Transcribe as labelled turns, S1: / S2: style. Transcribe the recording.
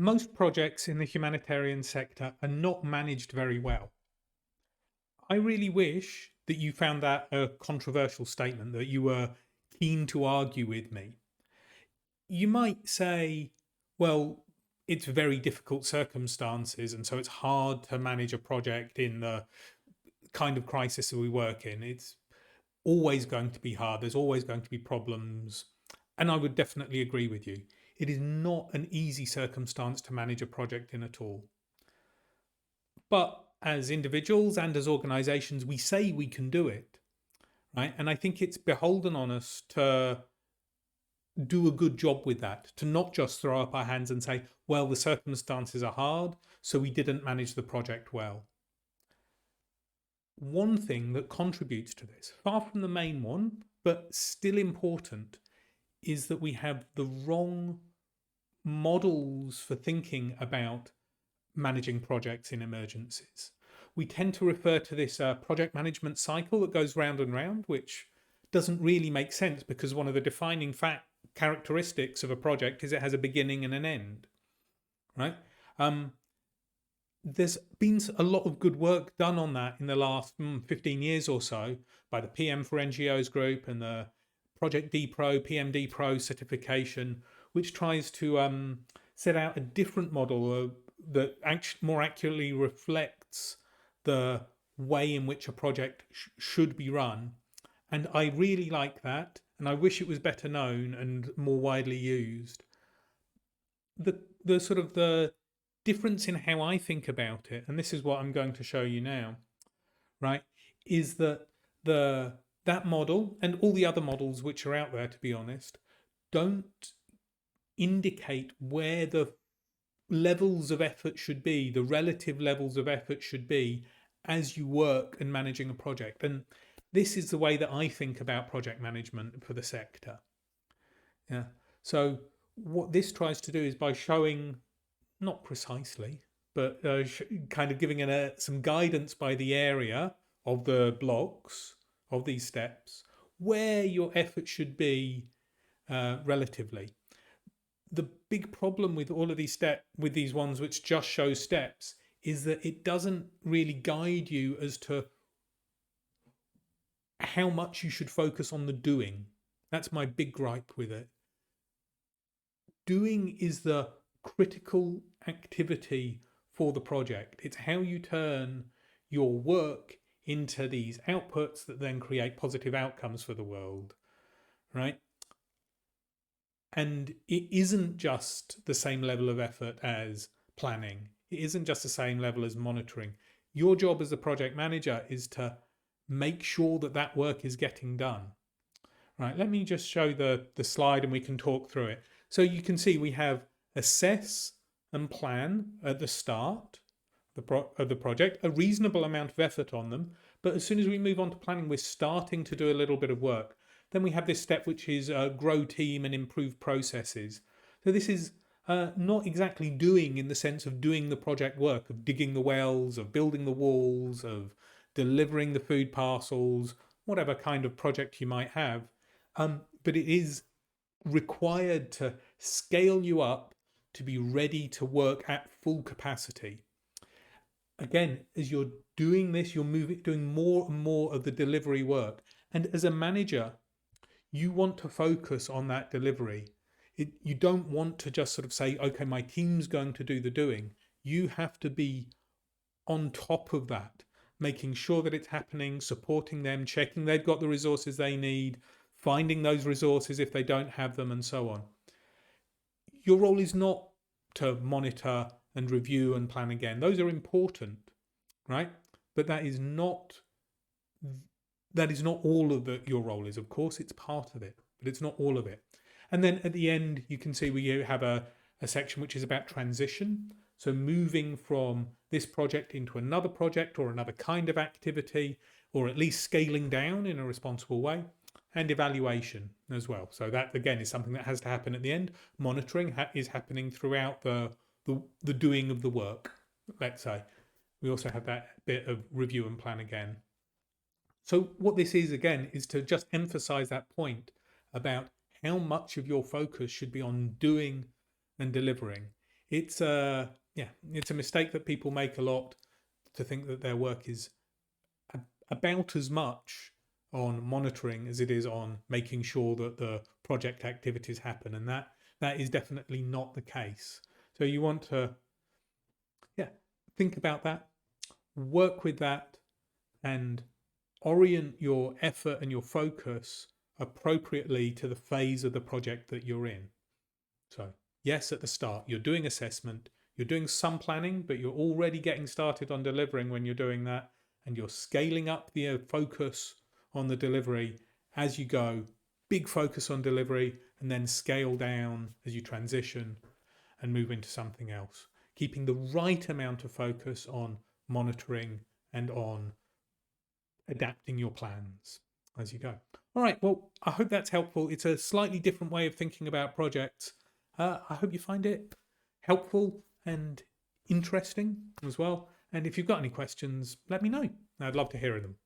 S1: Most projects in the humanitarian sector are not managed very well. I really wish that you found that a controversial statement, that you were keen to argue with me. You might say, well, it's very difficult circumstances, and so it's hard to manage a project in the kind of crisis that we work in. It's always going to be hard, there's always going to be problems. And I would definitely agree with you. It is not an easy circumstance to manage a project in at all. But as individuals and as organizations, we say we can do it, right? And I think it's beholden on us to do a good job with that, to not just throw up our hands and say, well, the circumstances are hard, so we didn't manage the project well. One thing that contributes to this, far from the main one, but still important, is that we have the wrong models for thinking about managing projects in emergencies. We tend to refer to this project management cycle that goes round and round, which doesn't really make sense because one of the defining characteristics of a project is it has a beginning and an end, right? There's been a lot of good work done on that in the last 15 years or so by the PM for NGOs group and the Project D Pro, PMD Pro certification, which tries to set out a different model that more accurately reflects the way in which a project should be run. And I really like that, and I wish it was better known and more widely used. The sort of the difference in how I think about it, and this is what I'm going to show you now, right, is that that model and all the other models which are out there, to be honest, don't indicate where the levels of effort should be, the relative levels of effort should be as you work and managing a project. And this is the way that I think about project management for the sector. Yeah. So what this tries to do is by showing, not precisely, but kind of giving some guidance by the area of the blocks of these steps, where your effort should be relatively. The big problem with all of these with these ones which just show steps is that it doesn't really guide you as to how much you should focus on the doing. That's my big gripe with it. Doing is the critical activity for the project. It's how you turn your work into these outputs that then create positive outcomes for the world, right? And it isn't just the same level of effort as planning. It isn't just the same level as monitoring. Your job as a project manager is to make sure that that work is getting done. Right, let me just show the slide and we can talk through it. So you can see we have assess and plan at the start of the project, a reasonable amount of effort on them. But as soon as we move on to planning, we're starting to do a little bit of work. Then we have this step, which is grow team and improve processes. So this is not exactly doing in the sense of doing the project work, of digging the wells, of building the walls, of delivering the food parcels, whatever kind of project you might have. But it is required to scale you up to be ready to work at full capacity. Again, as you're doing this, you're doing more and more of the delivery work. And as a manager, you want to focus on that delivery. You don't want to just sort of say, okay, my team's going to do the doing. You have to be on top of that, making sure that it's happening, supporting them, checking they've got the resources they need, finding those resources if they don't have them, and so on. Your role is not to monitor and review and plan again. Those are important, right? But that is not all of your role is. Of course, it's part of it, but it's not all of it. And then at the end, you can see we have a section which is about transition. So moving from this project into another project or another kind of activity, or at least scaling down in a responsible way, and evaluation as well. So that, again, is something that has to happen at the end. Monitoring is happening throughout the doing of the work, let's say. We also have that bit of review and plan again. So what this is, again, is to just emphasize that point about how much of your focus should be on doing and delivering. It's a mistake that people make a lot, to think that their work is about as much on monitoring as it is on making sure that the project activities happen, and that is definitely not the case. So you want to think about that, work with that, and orient your effort and your focus appropriately to the phase of the project that you're in. So yes, at the start you're doing assessment, you're doing some planning, but you're already getting started on delivering when you're doing that, and you're scaling up the focus on the delivery as you go. Big focus on delivery, and then scale down as you transition and move into something else, keeping the right amount of focus on monitoring and on adapting your plans as you go. All right, well, I hope that's helpful. It's a slightly different way of thinking about projects. I hope you find it helpful and interesting as well. And if you've got any questions, let me know. I'd love to hear them.